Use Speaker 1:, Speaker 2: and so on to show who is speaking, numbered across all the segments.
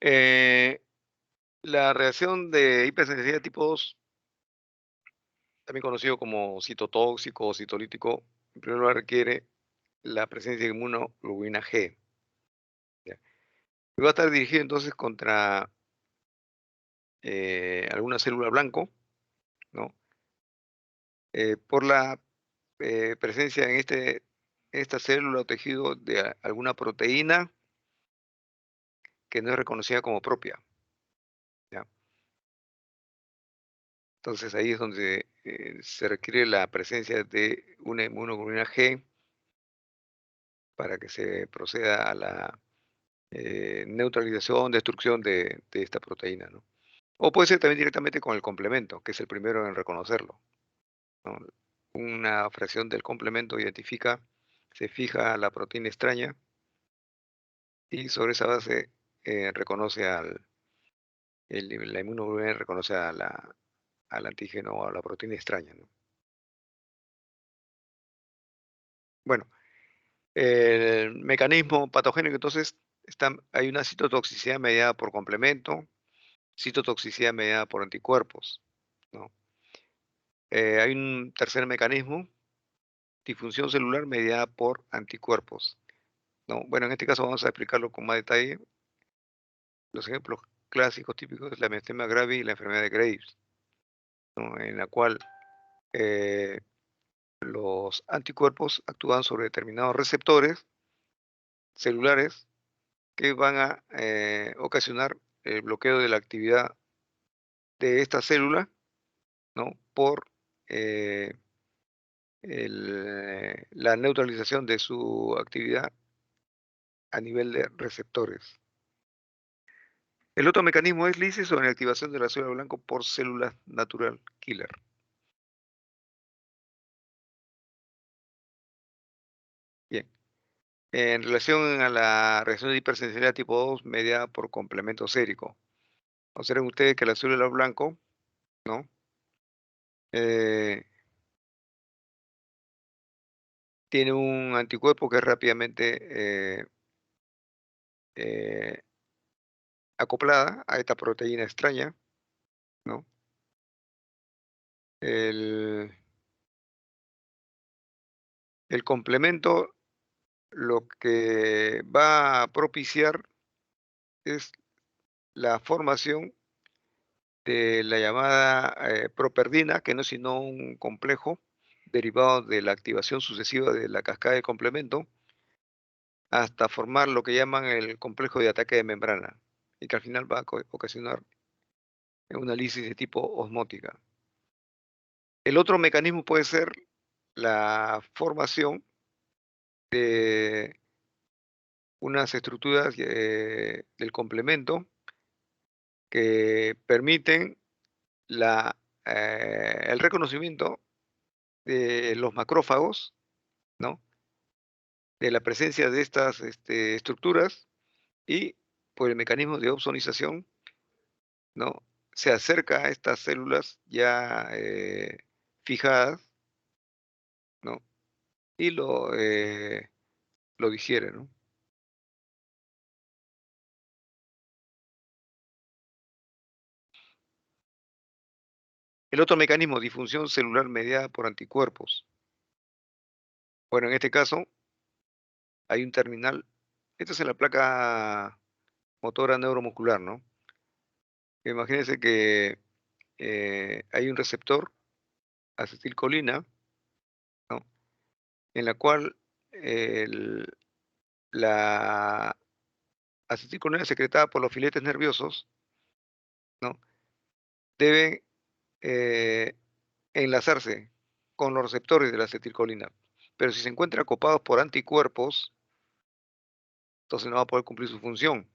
Speaker 1: Eh, la reacción de hipersensibilidad tipo 2, también conocido como citotóxico o citolítico, en primer lugar requiere la presencia de inmunoglobulina G. ¿Ya? Y va a estar dirigido entonces contra alguna célula blanco, ¿no? Por la presencia en esta célula o tejido de alguna proteína que no es reconocida como propia. ¿Ya? Entonces ahí es donde se requiere la presencia de una inmunoglobulina G para que se proceda a la neutralización, destrucción de esta proteína, ¿no? O puede ser también directamente con el complemento, que es el primero en reconocerlo, ¿no? Una fracción del complemento identifica, se fija la proteína extraña y sobre esa base reconoce la inmunoglobulina reconoce al antígeno o a la proteína extraña, ¿no? Bueno, el mecanismo patogénico, entonces, hay una citotoxicidad mediada por complemento, citotoxicidad mediada por anticuerpos, ¿no? Hay un tercer mecanismo, disfunción celular mediada por anticuerpos, ¿no? Bueno, en este caso vamos a explicarlo con más detalle. Los ejemplos clásicos típicos es la miastenia gravis y la enfermedad de Graves, ¿no? En la cual eh, los anticuerpos actúan sobre determinados receptores celulares que van a ocasionar el bloqueo de la actividad de esta célula, ¿no? Por eh, la neutralización de su actividad a nivel de receptores. El otro mecanismo es lisis o inactivación de la célula blanco por células natural killer. Bien. En relación a la reacción de hipersensibilidad tipo 2 mediada por complemento sérico. Observen ustedes que la célula blanco, ¿no? Eh, tiene un anticuerpo que es rápidamente eh, acoplada a esta proteína extraña, ¿no? El, el complemento lo que va a propiciar es la formación de la llamada properdina, que no es sino un complejo derivado de la activación sucesiva de la cascada de complemento, hasta formar lo que llaman el complejo de ataque de membrana, y que al final va a ocasionar una lisis de tipo osmótica. El otro mecanismo puede ser la formación de unas estructuras del complemento que permiten el reconocimiento de los macrófagos, ¿no? De la presencia de estas estructuras y por el mecanismo de opsonización, ¿no? Se acerca a estas células ya fijadas, ¿no? Y lo digiere, ¿no? El otro mecanismo, disfunción celular mediada por anticuerpos. Bueno, en este caso hay un terminal, esto es en la placa motora neuromuscular, ¿no? Imagínense que hay un receptor, acetilcolina, ¿no? En la cual el- la acetilcolina secretada por los filetes nerviosos, ¿no? Debe eh, enlazarse con los receptores de la acetilcolina. Pero si se encuentran copados por anticuerpos, entonces no va a poder cumplir su función,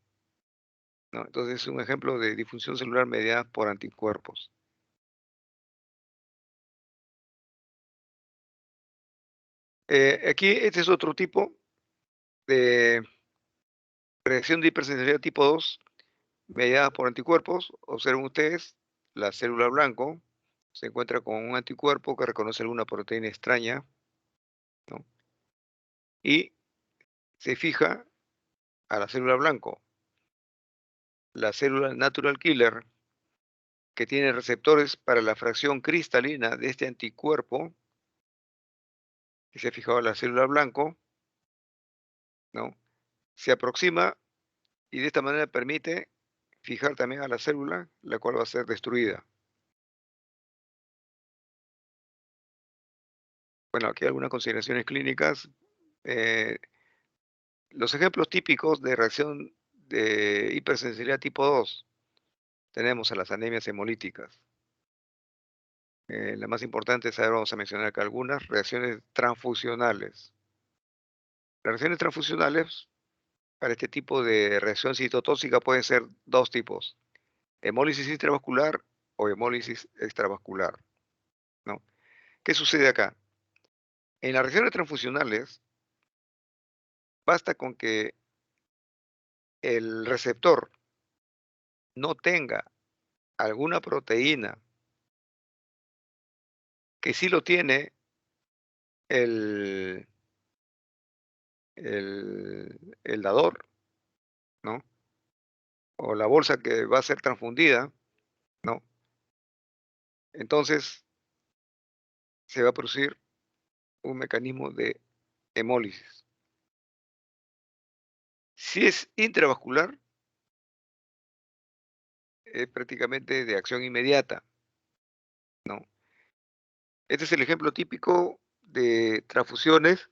Speaker 1: ¿no? Entonces es un ejemplo de disfunción celular mediada por anticuerpos. Aquí este es otro tipo de reacción de hipersensibilidad tipo 2 mediada por anticuerpos. Observen ustedes, la célula blanco se encuentra con un anticuerpo que reconoce alguna proteína extraña, ¿no? Y se fija a la célula blanco. la célula natural killer, que tiene receptores para la fracción cristalina de este anticuerpo, que se ha fijado en la célula blanco, ¿no? Se aproxima y de esta manera permite fijar también a la célula, la cual va a ser destruida. Bueno, aquí algunas consideraciones clínicas. Eh, los ejemplos típicos de reacción de hipersensibilidad tipo 2 tenemos a las anemias hemolíticas. La más importante, ahora vamos a mencionar acá algunas, reacciones transfusionales. Las reacciones transfusionales para este tipo de reacción citotóxica pueden ser dos tipos: hemólisis intravascular o hemólisis extravascular, ¿no? ¿Qué sucede acá? En las reacciones transfusionales basta con que el receptor no tenga alguna proteína que sí lo tiene el, el dador, ¿no? O la bolsa que va a ser transfundida, ¿no? Entonces se va a producir un mecanismo de hemólisis. Si es intravascular, es prácticamente de acción inmediata, ¿no? Este es el ejemplo típico de transfusiones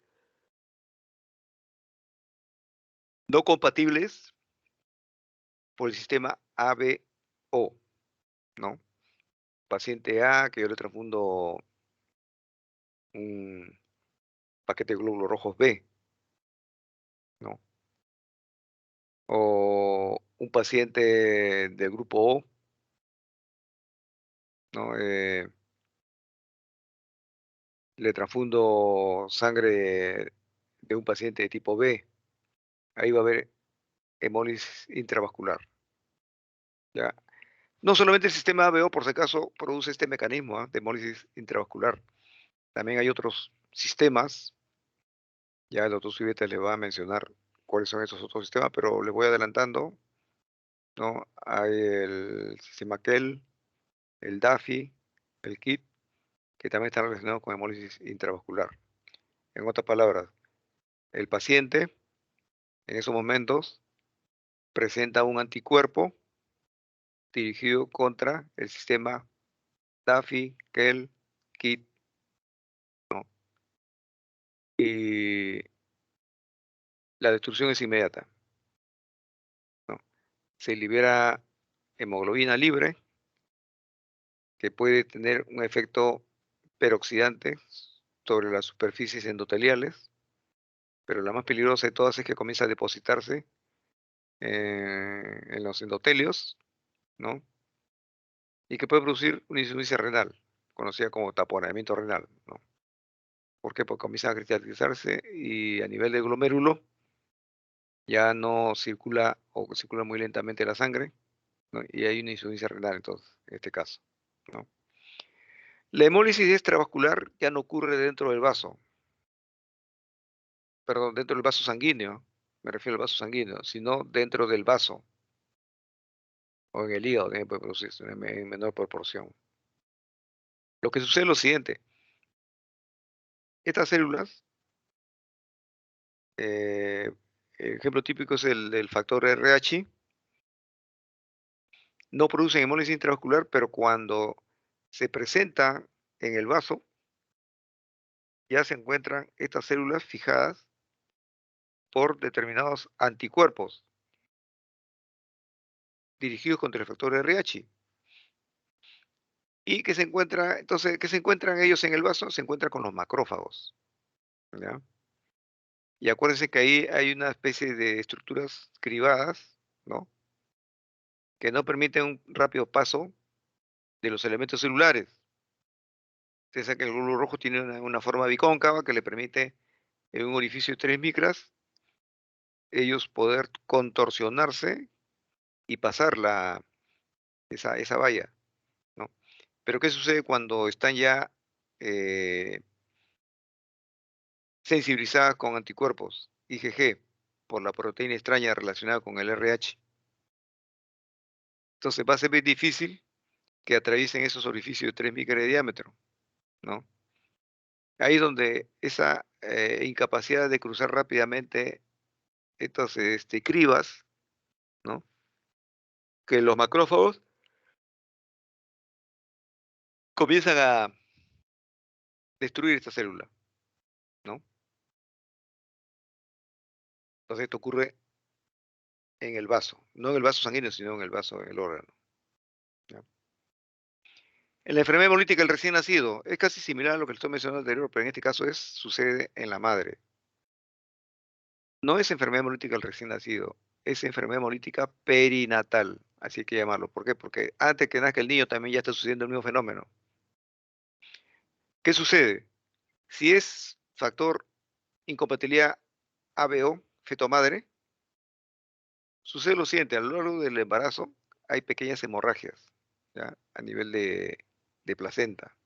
Speaker 1: no compatibles por el sistema ABO, ¿no? Paciente A, que yo le transfundo un paquete de glóbulos rojos B, ¿no? O un paciente del grupo O, ¿no? Le transfundo sangre de un paciente de tipo B, ahí va a haber hemólisis intravascular, ¿ya? No solamente el sistema ABO, por si acaso, produce este mecanismo, de hemólisis intravascular. También hay otros sistemas, ya el doctor Subieta le va a mencionar cuáles son esos otros sistemas, pero le voy adelantando, ¿no? Hay el sistema KEL, el DAFI, el KIT, que también están relacionados con hemólisis intravascular. En otras palabras, el paciente en esos momentos presenta un anticuerpo dirigido contra el sistema DAFI, KEL, KIT, ¿no? Y la destrucción es inmediata, ¿no? Se libera hemoglobina libre, que puede tener un efecto peroxidante sobre las superficies endoteliales, pero la más peligrosa de todas es que comienza a depositarse en los endotelios, ¿no? Y que puede producir una insuficiencia renal, conocida como taponamiento renal, ¿no? ¿Por qué? Porque comienza a cristalizarse y a nivel de glomérulo ya no circula o circula muy lentamente la sangre, ¿no? Y hay una insuficiencia renal entonces, en este caso, ¿no? La hemólisis extravascular ya no ocurre dentro del vaso, perdón, dentro del vaso sanguíneo, me refiero al vaso sanguíneo, sino dentro del vaso o en el hígado también puede producirse en menor proporción. Lo que sucede es lo siguiente: estas células, eh, ejemplo típico es el del factor RH, no producen hemólisis intravascular, pero cuando se presenta en el vaso, ya se encuentran estas células fijadas por determinados anticuerpos dirigidos contra el factor RH. ¿Y que se encuentra? Entonces, ¿qué se encuentran ellos en el vaso? Se encuentran con los macrófagos, ¿ya? Y acuérdense que ahí hay una especie de estructuras cribadas, ¿no? Que no permiten un rápido paso de los elementos celulares. Ustedes saben que el glóbulo rojo tiene una forma bicóncava que le permite, en un orificio de 3 micras, ellos poder contorsionarse y pasar esa valla, ¿no? Pero ¿qué sucede cuando están ya eh, sensibilizadas con anticuerpos, IgG, por la proteína extraña relacionada con el RH? Entonces va a ser muy difícil que atraviesen esos orificios de 3 micras de diámetro, ¿no? Ahí donde esa incapacidad de cruzar rápidamente estos cribas, ¿no? Que los macrófagos comienzan a destruir esta célula, ¿no? Entonces esto ocurre en el vaso, no en el vaso sanguíneo, sino en el vaso, en el órgano, ¿ya? En la enfermedad hemolítica del recién nacido es casi similar a lo que le estoy mencionando anterior, pero en este caso sucede en la madre. No es enfermedad hemolítica del recién nacido, es enfermedad hemolítica perinatal, así hay que llamarlo. ¿Por qué? Porque antes que nazca el niño también ya está sucediendo el mismo fenómeno. ¿Qué sucede? Si es factor incompatibilidad ABO, feto-madre, sucede lo siguiente: a lo largo del embarazo hay pequeñas hemorragias, ¿ya? A nivel de placenta.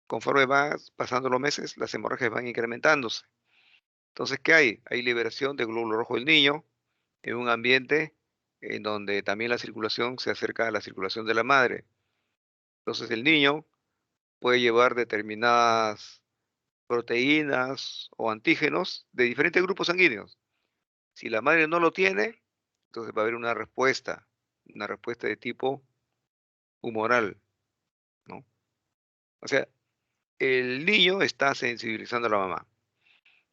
Speaker 1: Conforme van pasando los meses, las hemorragias van incrementándose. Entonces, ¿qué hay? Hay liberación de glóbulo rojo del niño en un ambiente en donde también la circulación se acerca a la circulación de la madre. Entonces, el niño puede llevar determinadas proteínas o antígenos de diferentes grupos sanguíneos. Si la madre no lo tiene, entonces va a haber una respuesta de tipo humoral, ¿no? O sea, el niño está sensibilizando a la mamá.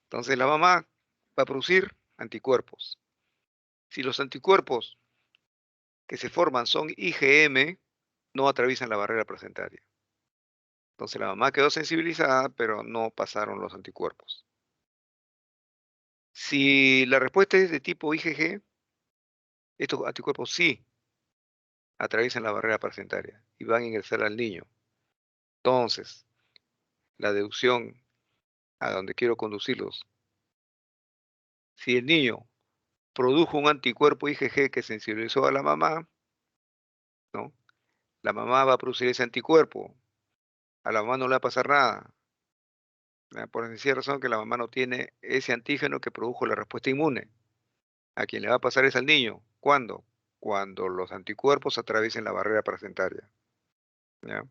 Speaker 1: Entonces la mamá va a producir anticuerpos. Si los anticuerpos que se forman son IgM, no atraviesan la barrera placentaria. Entonces la mamá quedó sensibilizada, pero no pasaron los anticuerpos. Si la respuesta es de tipo IgG, estos anticuerpos sí atraviesan la barrera placentaria y van a ingresar al niño. Entonces, la deducción a donde quiero conducirlos: si el niño produjo un anticuerpo IgG que sensibilizó a la mamá, ¿no? La mamá va a producir ese anticuerpo. A la mamá no le va a pasar nada, ¿ya? Por sencilla razón que la mamá no tiene ese antígeno que produjo la respuesta inmune. A quien le va a pasar es al niño. ¿Cuándo? Cuando los anticuerpos atraviesen la barrera placentaria, ¿ya?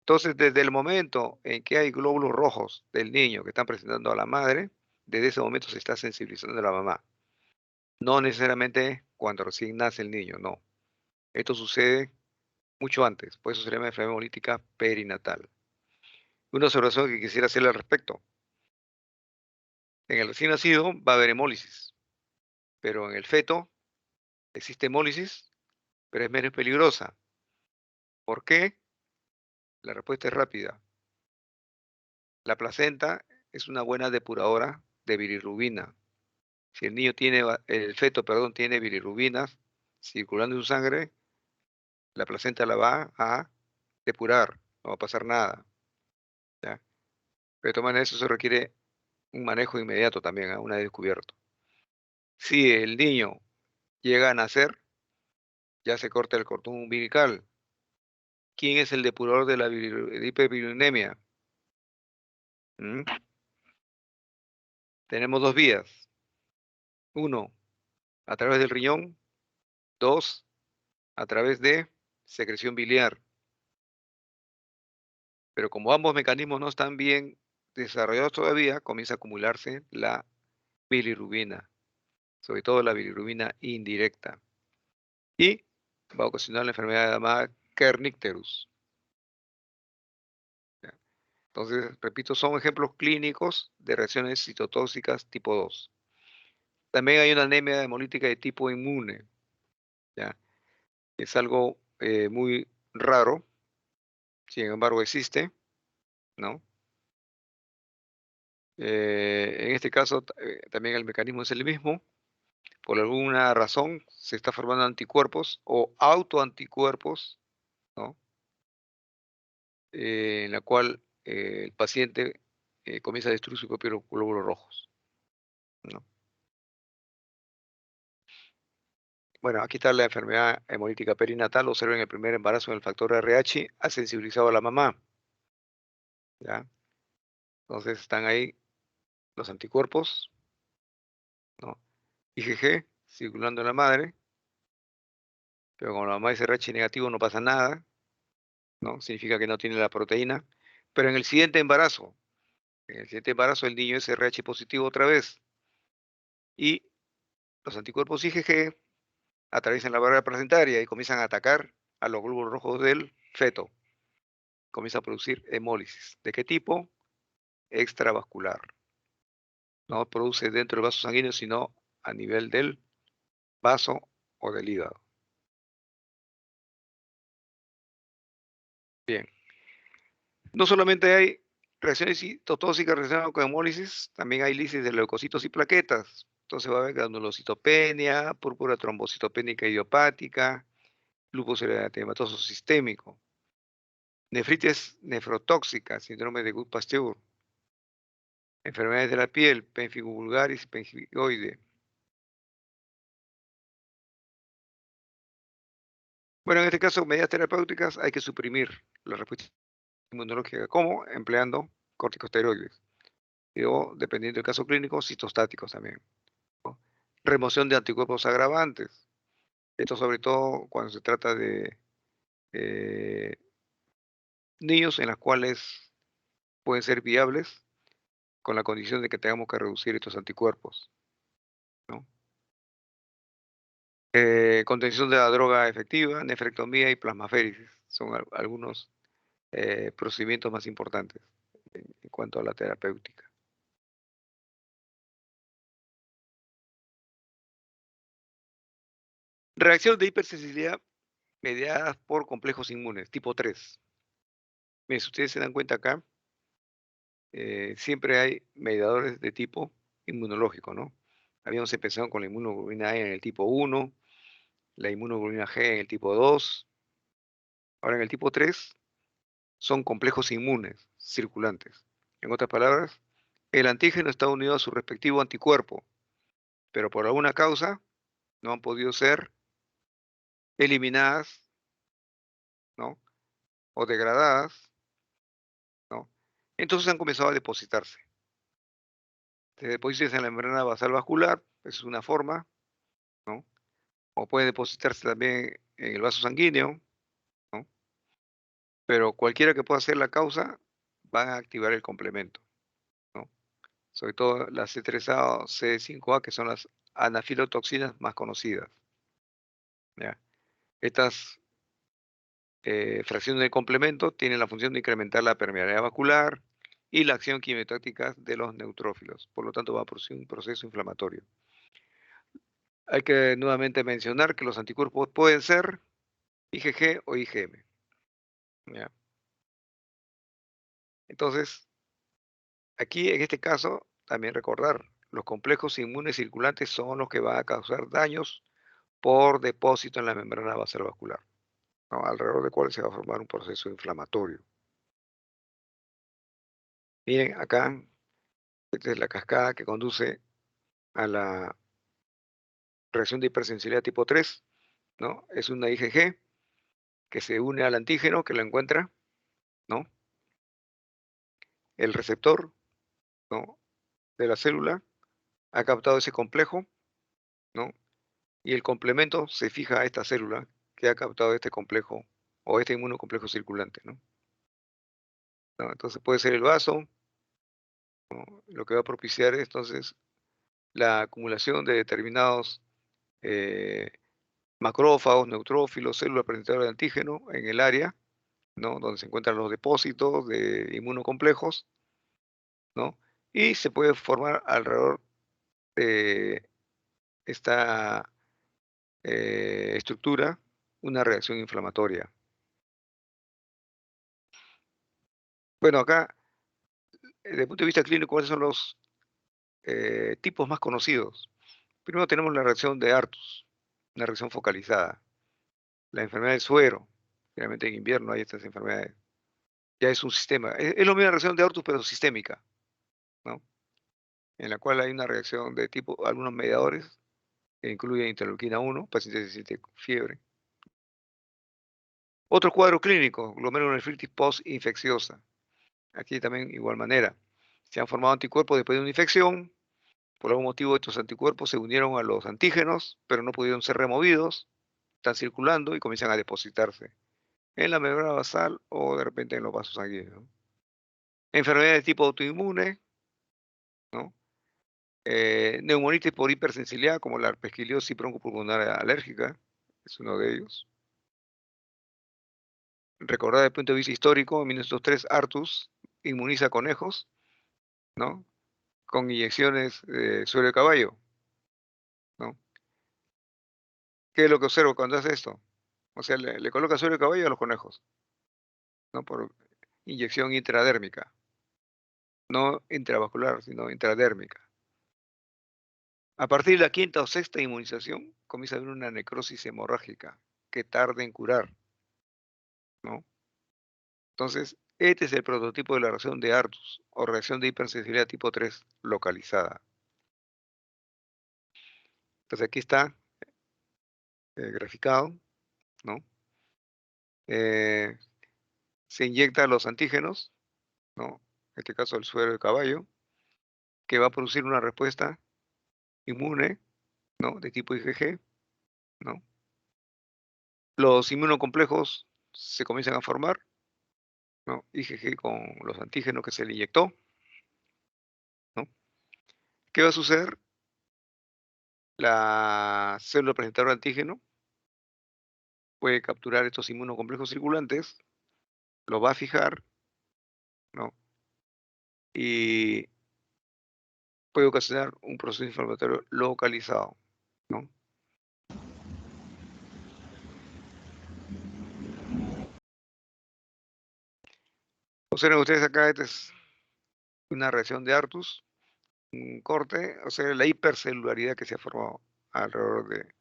Speaker 1: Entonces, desde el momento en que hay glóbulos rojos del niño que están presentando a la madre, desde ese momento se está sensibilizando a la mamá. No necesariamente cuando recién nace el niño, no. Esto sucede mucho antes, por eso se llama enfermedad hemolítica perinatal. Una observación que quisiera hacerle al respecto: en el recién nacido va a haber hemólisis, pero en el feto existe hemólisis, pero es menos peligrosa. ¿Por qué? La respuesta es rápida. La placenta es una buena depuradora de bilirrubina. Si el niño tiene, el feto, perdón, tiene bilirrubinas circulando en su sangre, la placenta la va a depurar, no va a pasar nada, ¿ya? Pero de todas maneras eso se requiere un manejo inmediato también, una vez descubierto. Si el niño llega a nacer, ya se corta el cordón umbilical. ¿Quién es el depurador de la hiperbilirubinemia? ¿Mm? Tenemos dos vías. Uno, a través del riñón. Dos, a través de secreción biliar. Pero como ambos mecanismos no están bien desarrollados todavía, comienza a acumularse la bilirrubina, sobre todo la bilirrubina indirecta, y va a ocasionar la enfermedad llamada Kernicterus, ¿ya? Entonces, repito, son ejemplos clínicos de reacciones citotóxicas tipo 2. También hay una anemia hemolítica de tipo inmune, ¿ya? Es algo muy raro, sin embargo existe, ¿no? En este caso, también el mecanismo es el mismo. Por alguna razón se está formando anticuerpos o autoanticuerpos, ¿no? En la cual el paciente comienza a destruir sus propios glóbulos rojos, ¿no? Bueno, aquí está la enfermedad hemolítica perinatal. Observen el primer embarazo en el factor RH ha sensibilizado a la mamá, ¿ya? Entonces están ahí los anticuerpos, ¿no? IgG circulando en la madre, pero como la mamá es RH negativo no pasa nada, ¿no? Significa que no tiene la proteína. Pero en el siguiente embarazo el niño es RH positivo otra vez y los anticuerpos IgG atraviesan la barrera placentaria y comienzan a atacar a los glóbulos rojos del feto. Comienza a producir hemólisis. ¿De qué tipo? Extravascular. No produce dentro del vaso sanguíneo, sino a nivel del vaso o del hígado. Bien. No solamente hay reacciones citotóxicas relacionadas con hemólisis, también hay lisis de leucocitos y plaquetas. Entonces va a haber granulocitopenia, púrpura trombocitopénica idiopática, lupus eritematoso sistémico, nefritis nefrotóxica, síndrome de Gut-Pasteur, enfermedades de la piel, pemphigo vulgaris, pemphigoide. Bueno, en este caso, medidas terapéuticas hay que suprimir la respuesta inmunológica. ¿Cómo? Empleando corticosteroides. O, dependiendo del caso clínico, citostáticos también. Remoción de anticuerpos agravantes. Esto sobre todo cuando se trata de eh, niños en las cuales pueden ser viables con la condición de que tengamos que reducir estos anticuerpos, ¿no? Contención de la droga efectiva, nefrectomía y plasmaféresis son algunos procedimientos más importantes en cuanto a la terapéutica. Reacción de hipersensibilidad mediadas por complejos inmunes, tipo 3. Miren, si ustedes se dan cuenta acá, siempre hay mediadores de tipo inmunológico, ¿no? Habíamos empezado con la inmunoglobulina A en el tipo 1, la inmunoglobulina G en el tipo 2. Ahora en el tipo 3 son complejos inmunes circulantes. En otras palabras, el antígeno está unido a su respectivo anticuerpo, pero por alguna causa no han podido ser eliminadas, ¿no? O degradadas, ¿no? Entonces han comenzado a depositarse. Se depositan en la membrana basal vascular, es una forma, ¿no? O puede depositarse también en el vaso sanguíneo, ¿no? Pero cualquiera que pueda ser la causa, van a activar el complemento, ¿no? Sobre todo la C3A o C5A, que son las anafilotoxinas más conocidas, ¿ya? Estas fracciones del complemento tienen la función de incrementar la permeabilidad vascular y la acción quimiotáctica de los neutrófilos. Por lo tanto, va a producir un proceso inflamatorio. Hay que nuevamente mencionar que los anticuerpos pueden ser IgG o IgM, ¿ya? Entonces, aquí en este caso, también recordar, los complejos inmunes circulantes son los que van a causar daños por depósito en la membrana basal vascular, ¿no? Alrededor del cual se va a formar un proceso inflamatorio. Miren, acá, esta es la cascada que conduce a la reacción de hipersensibilidad tipo 3, ¿no? Es una IgG que se une al antígeno que lo encuentra, ¿no? El receptor, ¿no? De la célula ha captado ese complejo, ¿no? Y el complemento se fija a esta célula que ha captado este complejo o este inmunocomplejo circulante, ¿no? ¿No? Entonces puede ser el vaso, ¿no? Lo que va a propiciar entonces la acumulación de determinados eh, macrófagos, neutrófilos, células presentadoras de antígeno en el área, ¿no? Donde se encuentran los depósitos de inmunocomplejos, ¿no? Y se puede formar alrededor de esta estructura una reacción inflamatoria. Bueno, acá, desde el punto de vista clínico, ¿cuáles son los tipos más conocidos? Primero tenemos la reacción de Artus, una reacción focalizada. La enfermedad del suero, generalmente en invierno hay estas enfermedades. Ya es un sistema. Es lo mismo la reacción de Artus, pero sistémica, ¿no? En la cual hay una reacción de tipo, algunos mediadores, que incluyen interleuquina 1, paciente se siente fiebre. Otro cuadro clínico, glomerulonefritis postinfecciosa. Aquí también igual manera. Se han formado anticuerpos después de una infección. Por algún motivo estos anticuerpos se unieron a los antígenos, pero no pudieron ser removidos, están circulando y comienzan a depositarse en la membrana basal o de repente en los vasos sanguíneos. Enfermedades de tipo autoinmune, ¿no? Neumonitis por hipersensibilidad, como la herpesquiliosis broncopulmonar alérgica, es uno de ellos. Recordar desde el punto de vista histórico, en 1903 Artus inmuniza conejos, ¿no? Con inyecciones de suero de caballo, ¿no? ¿Qué es lo que observo cuando hace esto? O sea, le coloca suero de caballo a los conejos, ¿no? Por inyección intradérmica, no intravascular, sino intradérmica. A partir de la quinta o sexta inmunización, comienza a haber una necrosis hemorrágica que tarda en curar, ¿no? Entonces, este es el prototipo de la reacción de Artus o reacción de hipersensibilidad tipo 3 localizada. Entonces, aquí está graficado, ¿no? Eh, Se inyecta los antígenos, ¿no? En este caso el suero de caballo, que va a producir una respuesta inmune, ¿no? De tipo IgG, ¿no? Los inmunocomplejos se comienzan a formar, ¿no? IgG con los antígenos que se le inyectó, ¿no? ¿Qué va a suceder? La célula presentadora de antígeno puede capturar estos inmunocomplejos circulantes, los va a fijar, ¿no? Y puede ocasionar un proceso inflamatorio localizado, ¿no? Observen ustedes acá, esta es una reacción de Artus, un corte, o sea, la hipercelularidad que se ha formado alrededor de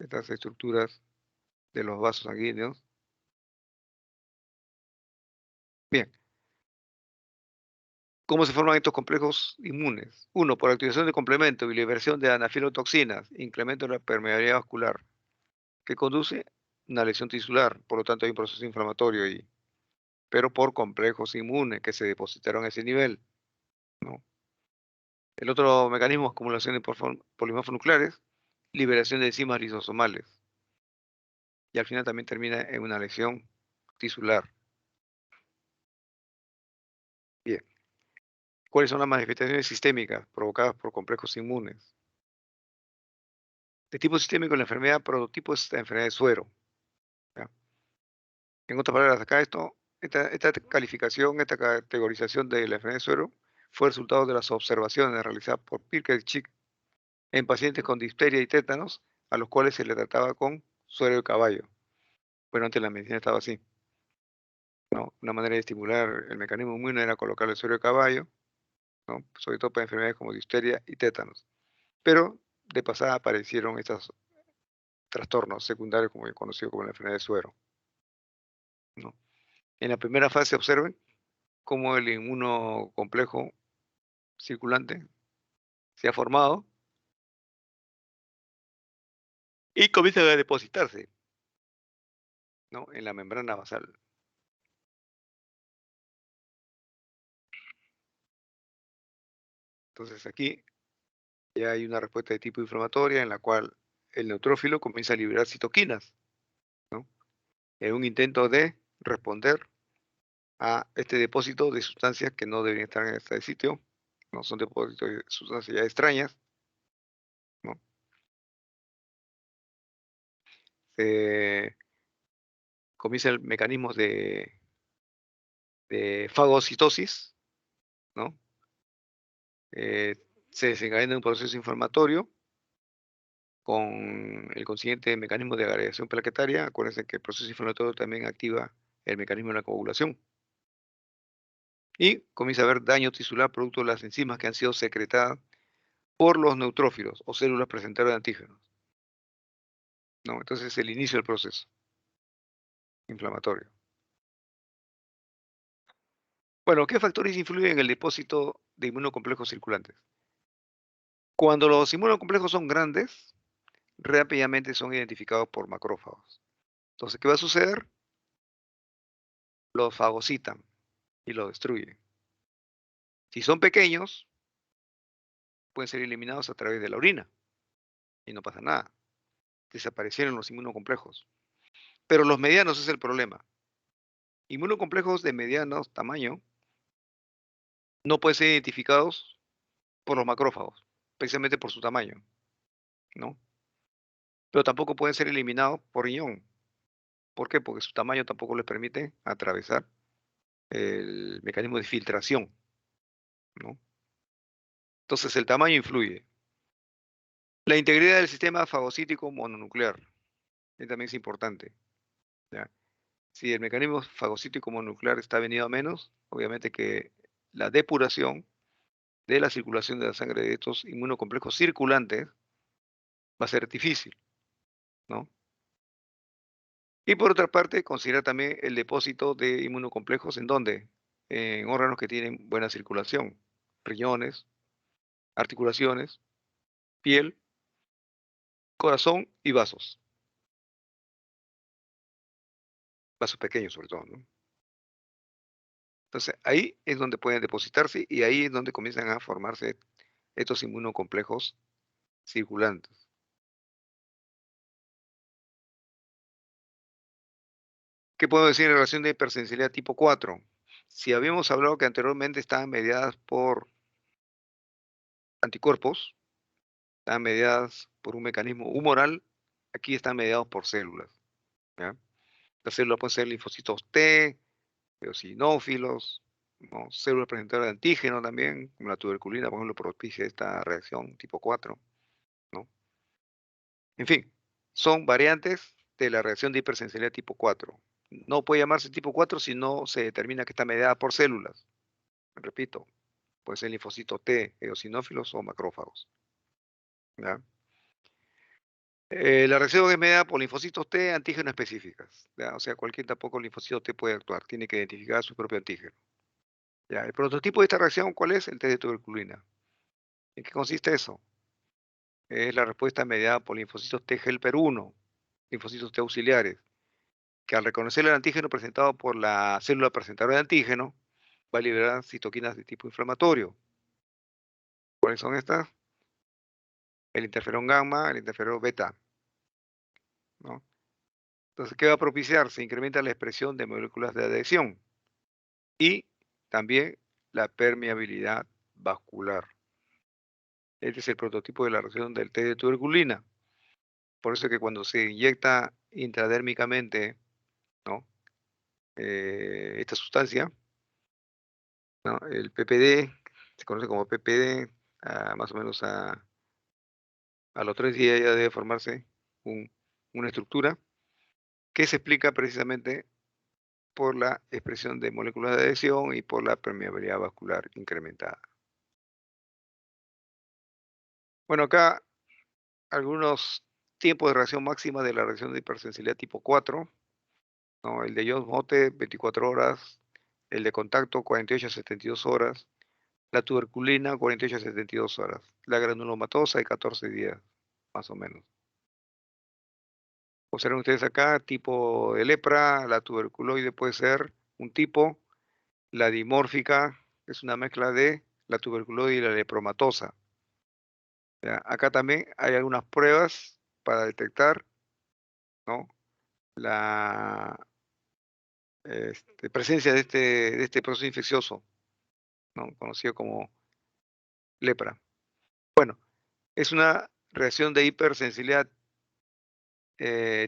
Speaker 1: estas estructuras de los vasos sanguíneos. Bien, ¿cómo se forman estos complejos inmunes? Uno, por activación de complemento y liberación de anafilotoxinas, incremento de la permeabilidad vascular, que conduce a una lesión tisular, por lo tanto hay un proceso inflamatorio ahí, pero por complejos inmunes que se depositaron a ese nivel, ¿no? El otro mecanismo es acumulación de polímorfos nucleares, liberación de enzimas lisosomales, y al final también termina en una lesión tisular. Bien, ¿cuáles son las manifestaciones sistémicas provocadas por complejos inmunes? De tipo sistémico, la enfermedad prototipo es la enfermedad de suero, ¿ya? En otras palabras, acá esta calificación, esta categorización de la enfermedad de suero fue resultado de las observaciones realizadas por Pirker y Chick en pacientes con difteria y tétanos, a los cuales se les trataba con suero de caballo. Bueno, antes la medicina estaba así, ¿no? Una manera de estimular el mecanismo inmune era colocarle suero de caballo, ¿no? Sobre todo para enfermedades como difteria y tétanos. Pero de pasada aparecieron estos trastornos secundarios, como conocido como la enfermedad de suero, ¿no? En la primera fase observen cómo el inmunocomplejo circulante se ha formado y comienza a depositarse, ¿no? En la membrana basal. Entonces aquí ya hay una respuesta de tipo inflamatoria en la cual el neutrófilo comienza a liberar citoquinas, ¿no? En un intento de responder a este depósito de sustancias que no deberían estar en este sitio, no son depósitos de sustancias ya extrañas, ¿no? Se comienza el mecanismo de fagocitosis, ¿no? Eh, Se desencadena un proceso inflamatorio con el consiguiente mecanismo de agregación plaquetaria. Acuérdense que el proceso inflamatorio también activa el mecanismo de la coagulación. Y comienza a haber daño tisular producto de las enzimas que han sido secretadas por los neutrófilos o células presentadoras de antígenos, ¿no? Entonces es el inicio del proceso inflamatorio. Bueno, ¿qué factores influyen en el depósito de inmunocomplejos circulantes? Cuando los inmunocomplejos son grandes, rápidamente son identificados por macrófagos. Entonces, ¿qué va a suceder? Los fagocitan y los destruyen. Si son pequeños, pueden ser eliminados a través de la orina y no pasa nada. desaparecieron los inmunocomplejos. Pero los medianos es el problema. Inmunocomplejos de mediano tamaño no pueden ser identificados por los macrófagos, precisamente por su tamaño, ¿no? Pero tampoco pueden ser eliminados por riñón. ¿Por qué? Porque su tamaño tampoco les permite atravesar el mecanismo de filtración, ¿no? Entonces el tamaño influye. La integridad del sistema fagocítico mononuclear también es importante, ¿ya? Si el mecanismo fagocítico mononuclear está venido a menos, obviamente que la depuración de la circulación de la sangre de estos inmunocomplejos circulantes va a ser difícil, ¿no? Y por otra parte, considerar también el depósito de inmunocomplejos en dónde, en órganos que tienen buena circulación, riñones, articulaciones, piel, corazón y vasos pequeños sobre todo, ¿no? Entonces ahí es donde pueden depositarse y ahí es donde comienzan a formarse estos inmunocomplejos circulantes. ¿Qué puedo decir en relación de hipersensibilidad tipo 4? Si habíamos hablado que anteriormente estaban mediadas por anticuerpos, estaban mediadas por un mecanismo humoral, aquí están mediados por células, ¿ya? Las células pueden ser linfocitos T, eosinófilos, ¿no? Células presentadoras de antígeno también, como la tuberculina, por ejemplo, propicia esta reacción tipo 4, ¿no? En fin, son variantes de la reacción de hipersensibilidad tipo 4. No puede llamarse tipo 4 si no se determina que está mediada por células. Repito, puede ser linfocitos T, eosinófilos o macrófagos, ¿ya? La reacción es mediada por linfocitos T antígeno específicas, ¿ya? O sea, cualquier tampoco linfocito T puede actuar, tiene que identificar su propio antígeno, ¿ya? El prototipo de esta reacción, ¿cuál es? El test de tuberculina. ¿En qué consiste eso? Es la respuesta mediada por linfocitos T helper 1, linfocitos T auxiliares, que al reconocer el antígeno presentado por la célula presentadora de antígeno, va a liberar citoquinas de tipo inflamatorio. ¿Cuáles son estas? El interferón gamma, el interferón beta, ¿no? Entonces, ¿qué va a propiciar? Se incrementa la expresión de moléculas de adhesión y también la permeabilidad vascular. Este es el prototipo de la reacción del té de tuberculina. Por eso es que cuando se inyecta intradérmicamente, ¿no? Esta sustancia, ¿no? El PPD, se conoce como PPD, más o menos a los 3 días ya debe formarse un- una estructura que se explica precisamente por la expresión de moléculas de adhesión y por la permeabilidad vascular incrementada. Bueno, acá algunos tiempos de reacción máxima de la reacción de hipersensibilidad tipo 4, ¿no? El de Jones-Motte, 24 horas, el de contacto, 48 a 72 horas, la tuberculina, 48 a 72 horas, la granulomatosa, de 14 días, más o menos. Observen ustedes acá, tipo de lepra, la tuberculoide puede ser un tipo, la dimórfica es una mezcla de la tuberculoide y la lepromatosa, ¿ya? Acá también hay algunas pruebas para detectar, ¿no? La presencia de este proceso infeccioso, ¿no? Conocido como lepra. Bueno, es una reacción de hipersensibilidad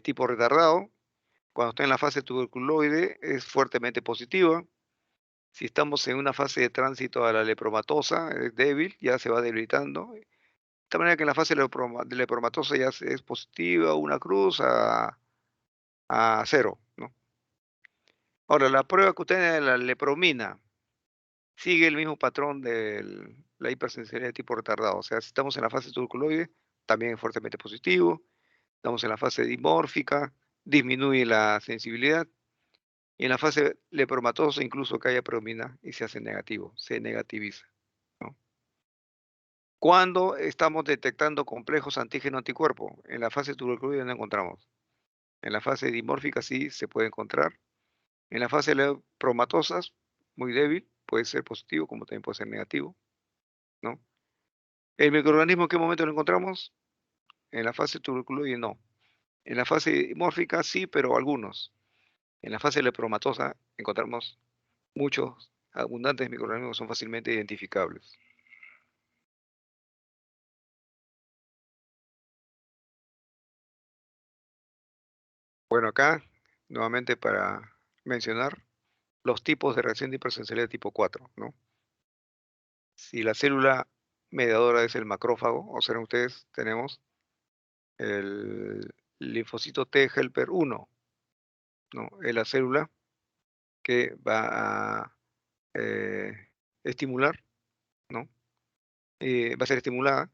Speaker 1: tipo retardado. Cuando está en la fase tuberculoide es fuertemente positiva. Si estamos en una fase de tránsito a la lepromatosa, es débil, ya se va debilitando. De esta manera que en la fase de lepromatosa ya es positiva, una cruz a 0, ¿no? Ahora, la prueba cutánea de la lepromina sigue el mismo patrón de la hipersensibilidad de tipo retardado. O sea, si estamos en la fase tuberculoide, también es fuertemente positivo. Estamos en la fase dimórfica, disminuye la sensibilidad. Y en la fase lepromatosa, incluso que haya predomina y se hace negativo, se negativiza, ¿no? ¿Cuándo estamos detectando complejos antígeno-anticuerpo? En la fase tuberculoide no encontramos. En la fase dimórfica sí se puede encontrar. En la fase lepromatosas, muy débil, puede ser positivo como también puede ser negativo, ¿no? ¿El microorganismo en qué momento lo encontramos? En la fase tuberculoide no. En la fase mórfica sí, pero algunos. En la fase lepromatosa encontramos muchos abundantes microorganismos que son fácilmente identificables. Bueno, acá, nuevamente para mencionar los tipos de reacción de hipersensibilidad tipo 4, ¿no? Si la célula mediadora es el macrófago, observen ustedes, tenemos el linfocito T helper 1, ¿no? Es la célula que va a eh, estimular, ¿no? Va a ser estimulada.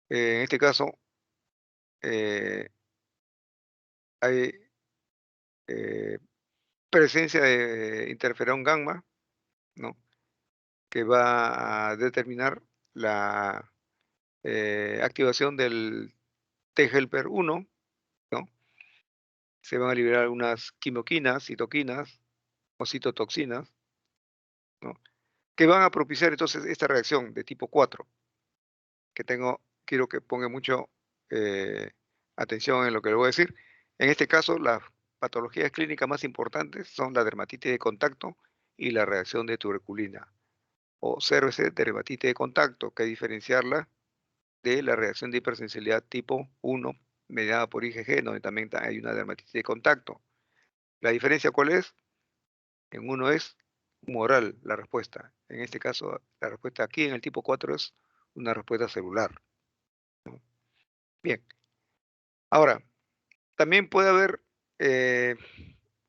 Speaker 1: En este caso, eh, hay eh, presencia de interferón gamma, ¿no? Que va a determinar la activación del T helper 1, ¿no? Se van a liberar algunas quimoquinas, citoquinas o citotoxinas, ¿no? Que van a propiciar entonces esta reacción de tipo 4, que quiero que ponga mucho eh, atención en lo que le voy a decir. En este caso, las patologías clínicas más importantes son la dermatitis de contacto y la reacción de tuberculina. Obsérvese dermatitis de contacto, que hay que diferenciarla de la reacción de hipersensibilidad tipo 1 mediada por IgG, donde también hay una dermatitis de contacto. ¿La diferencia cuál es? En uno es humoral la respuesta. En este caso, la respuesta aquí en el tipo 4 es una respuesta celular, ¿no? Bien, ahora, también puede haber eh,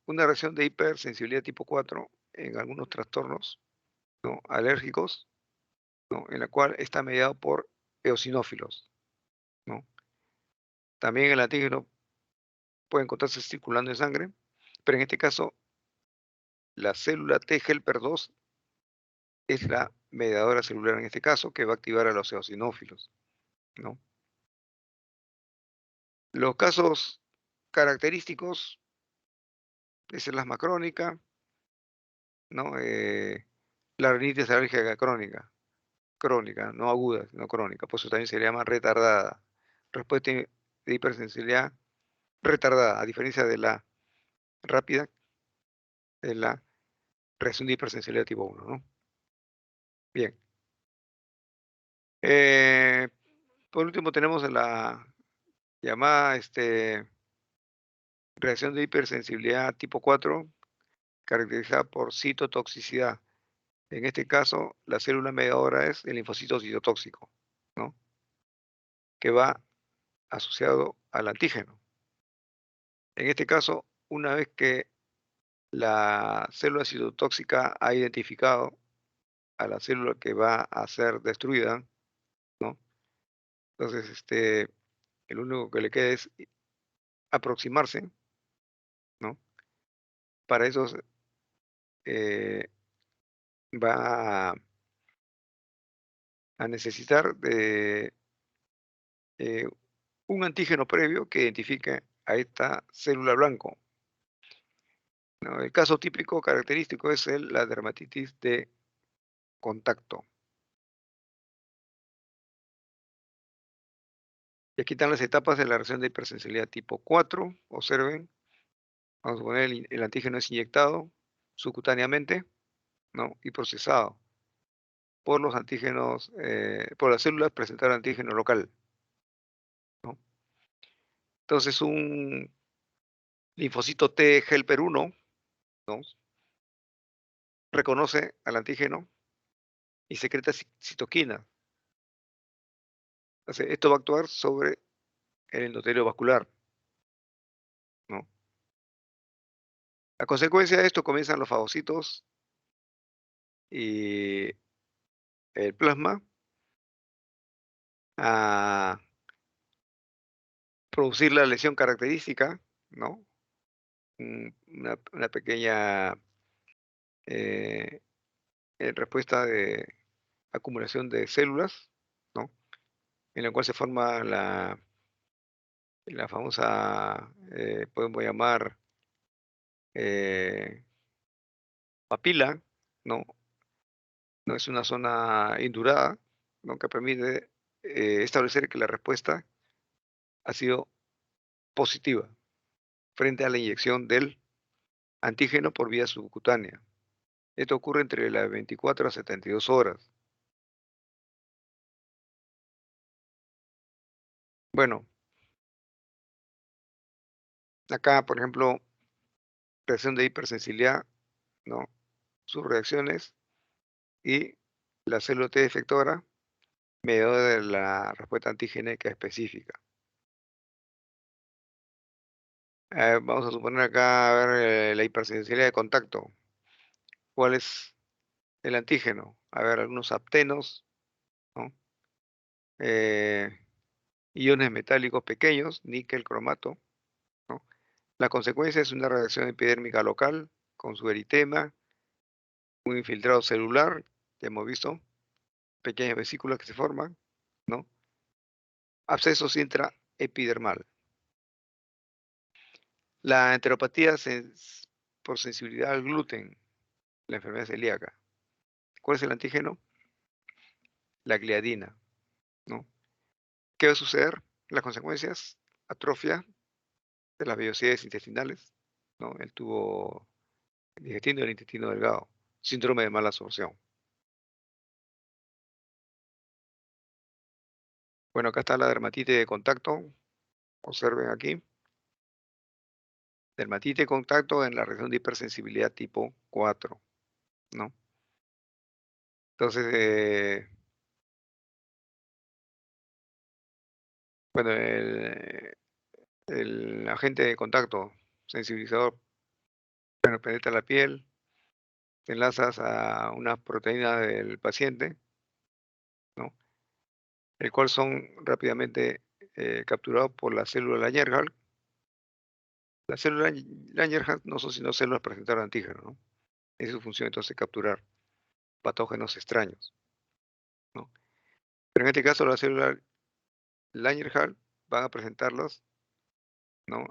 Speaker 1: una reacción de hipersensibilidad tipo 4 en algunos trastornos, ¿no? Alérgicos, ¿no? En la cual está mediado por eosinófilos, ¿no? También el antígeno puede encontrarse circulando en sangre, pero en este caso la célula T helper 2 es la mediadora celular en este caso que va a activar a los eosinófilos, ¿no? Los casos característicos es el asma crónica, ¿no? La rinitis alérgica crónica, no aguda, sino crónica, por eso también se le llama retardada. Respuesta de hipersensibilidad retardada, a diferencia de la rápida, de la reacción de hipersensibilidad tipo 1, ¿no? Bien. Eh, por último tenemos la llamada reacción de hipersensibilidad tipo 4, caracterizada por citotoxicidad. En este caso, la célula mediadora es el linfocito citotóxico, ¿no? Que va asociado al antígeno. En este caso, una vez que la célula citotóxica ha identificado a la célula que va a ser destruida, ¿no? Entonces, el único que le queda es aproximarse, ¿no? Para eso eh, va a necesitar de eh, un antígeno previo que identifique a esta célula blanco, ¿no? El caso típico característico es la dermatitis de contacto. Y aquí están las etapas de la reacción de hipersensibilidad tipo 4. Observen, vamos a poner el antígeno es inyectado subcutáneamente, ¿no? Y procesado por los antígenos, por las células presentar antígeno local, ¿no? Entonces un linfocito T helper 1, ¿no? Reconoce al antígeno y secreta citoquina. Entonces, esto va a actuar sobre el endotelio vascular, ¿no? A consecuencia de esto comienzan los fagocitos y el plasma a producir la lesión característica, ¿no? Una pequeña eh, respuesta de acumulación de células, ¿no? En la cual se forma la famosa, podemos llamar eh, papila, ¿no? No es una zona indurada, ¿no? Que permite establecer que la respuesta ha sido positiva frente a la inyección del antígeno por vía subcutánea. Esto ocurre entre las 24 a 72 horas. Bueno, acá, por ejemplo, reacción de hipersensibilidad, ¿no? Sus reacciones y la célula T efectora, mediadora de la respuesta antigénica específica. Vamos a suponer acá, a ver, la hipersensibilidad de contacto. ¿Cuál es el antígeno? A ver, algunos aptenos, ¿no? Eh, iones metálicos pequeños, níquel, cromato, ¿no? La consecuencia es una reacción epidérmica local con su eritema, un infiltrado celular, que hemos visto, pequeñas vesículas que se forman, ¿no? Abscesos intraepidermal. La enteropatía por sensibilidad al gluten, la enfermedad celíaca. ¿Cuál es el antígeno? La gliadina, ¿no? ¿Qué va a suceder? Las consecuencias, atrofia de las vellosidades intestinales, ¿no? El tubo digestivo y el intestino delgado, síndrome de mala absorción. Bueno, acá está la dermatitis de contacto, observen aquí, dermatitis de contacto en la región de hipersensibilidad tipo 4, ¿no? Entonces, bueno, el agente de contacto sensibilizador, bueno, penetra la piel, te enlazas a unas proteínas del paciente, ¿no? El cual son rápidamente capturados por la célula Langerhans. Las células Langerhans no son sino células presentadoras de antígeno, ¿no? Es su función entonces capturar patógenos extraños, ¿no? Pero en este caso las células Langerhans van a presentarlos, ¿no?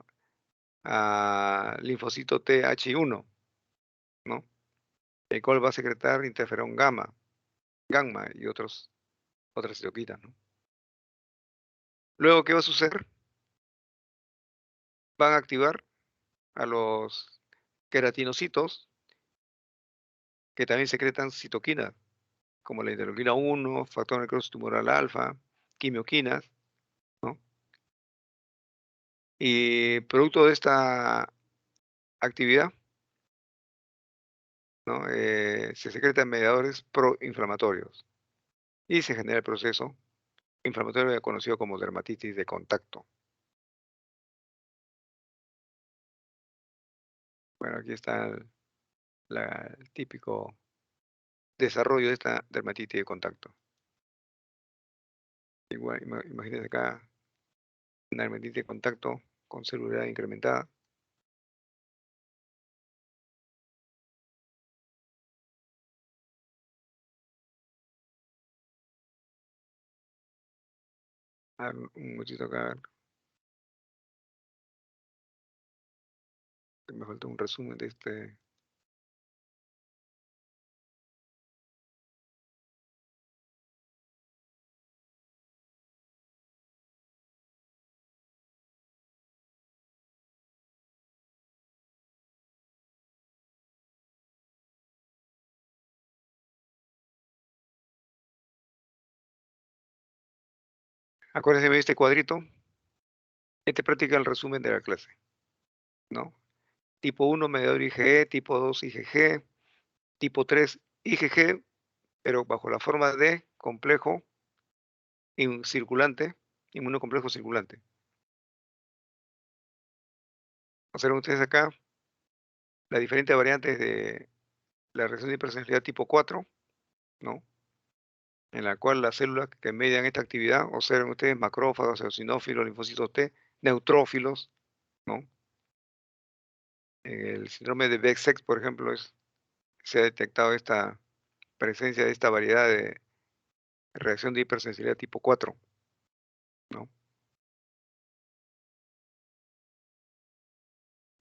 Speaker 1: A linfocito TH1, ¿no? El cual va a secretar interferón gamma y otras citoquinas, ¿no? Luego, ¿qué va a suceder? Van a activar a los queratinocitos que también secretan citoquinas, como la interleuquina 1, factor necrosis tumoral alfa, quimioquinas, ¿no? Y producto de esta actividad, ¿no? Se secretan mediadores proinflamatorios y se genera el proceso inflamatorio conocido como dermatitis de contacto. Bueno, aquí está el típico desarrollo de esta dermatitis de contacto. Igual, imagínense acá una dermatitis de contacto con celularidad incrementada. A ver, un momentito acá, que me falta un resumen de este. Acuérdense de este cuadrito. Este práctica el resumen de la clase, ¿no? Tipo 1, mediador IgE, tipo 2, IgG, tipo 3, IgG, pero bajo la forma de complejo circulante, inmunocomplejo circulante. Observen ustedes acá las diferentes variantes de la reacción de hipersensibilidad tipo 4, ¿no? En la cual las células que median esta actividad, observen ustedes macrófagos, eosinófilos, linfocitos T, neutrófilos, ¿no? En el síndrome de Behçet, por ejemplo, se ha detectado esta presencia de esta variedad de reacción de hipersensibilidad tipo 4, ¿no?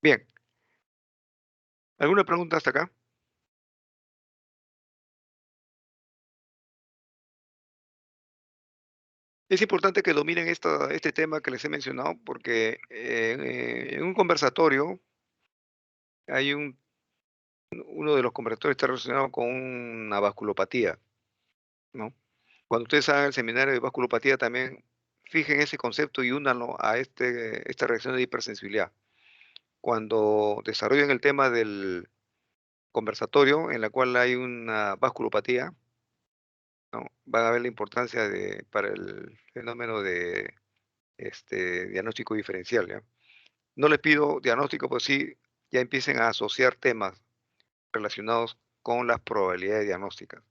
Speaker 1: Bien, ¿alguna pregunta hasta acá? Es importante que dominen este tema que les he mencionado porque en un conversatorio hay uno de los conversatorios está relacionado con una vasculopatía, ¿no? Cuando ustedes hagan el seminario de vasculopatía también fijen ese concepto y únanlo a esta reacción de hipersensibilidad. Cuando desarrollen el tema del conversatorio en la cual hay una vasculopatía, ¿no? Van a ver la importancia para el fenómeno de diagnóstico diferencial, ¿ya? No les pido diagnóstico, pues sí, ya empiecen a asociar temas relacionados con las probabilidades diagnósticas.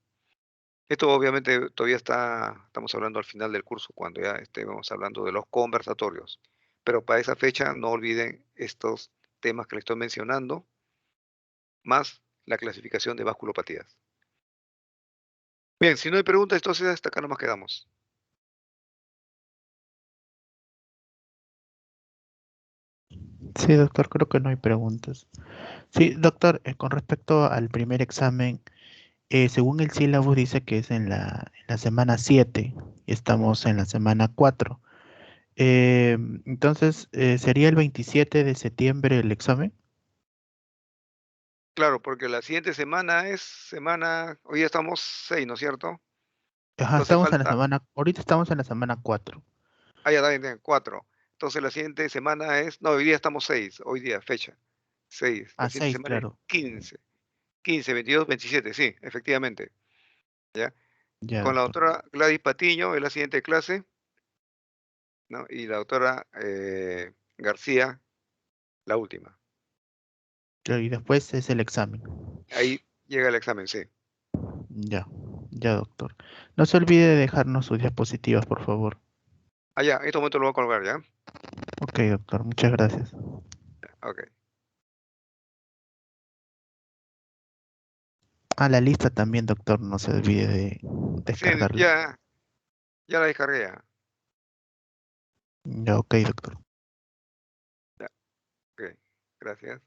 Speaker 1: Esto obviamente todavía estamos hablando al final del curso, cuando ya estemos hablando de los conversatorios. Pero para esa fecha no olviden estos temas que les estoy mencionando, más la clasificación de vasculopatías. Bien, si no hay preguntas, entonces hasta acá nomás quedamos.
Speaker 2: Sí, doctor, creo que no hay preguntas. Sí, doctor, con respecto al primer examen, según el sílabus dice que es en la semana 7 y estamos en la semana 4. Eh, entonces, ¿sería el 27 de septiembre el examen?
Speaker 1: Claro, porque la siguiente semana hoy ya estamos 6, ¿no es cierto?
Speaker 2: Ajá,
Speaker 1: Entonces
Speaker 2: estamos en la
Speaker 1: falta,
Speaker 2: semana, ahorita estamos en la semana 4.
Speaker 1: ya también 4. Entonces la siguiente semana no, hoy día estamos 6, hoy día, fecha, 6. La
Speaker 2: Ah,
Speaker 1: siguiente
Speaker 2: 6,
Speaker 1: semana es
Speaker 2: claro.
Speaker 1: 15, 15, 22, 27, sí, efectivamente, ¿ya?
Speaker 2: Ya,
Speaker 1: Con la
Speaker 2: doctor.
Speaker 1: doctora Gladys Patiño es la siguiente clase, ¿no? Y la doctora García, la última.
Speaker 2: Claro, y después es el examen.
Speaker 1: Ahí llega el examen, sí.
Speaker 2: Ya, ya, doctor. No se olvide de dejarnos sus diapositivas, por favor.
Speaker 1: Ya, en este momento lo voy a colgar, ¿ya?
Speaker 2: Ok, doctor, muchas gracias.
Speaker 1: Ok.
Speaker 2: Ah, la lista también, doctor, no se olvide de
Speaker 1: Sí,
Speaker 2: descargarla.
Speaker 1: ya la descargué ya.
Speaker 2: Ya, ok, doctor.
Speaker 1: Ya, ok. Gracias.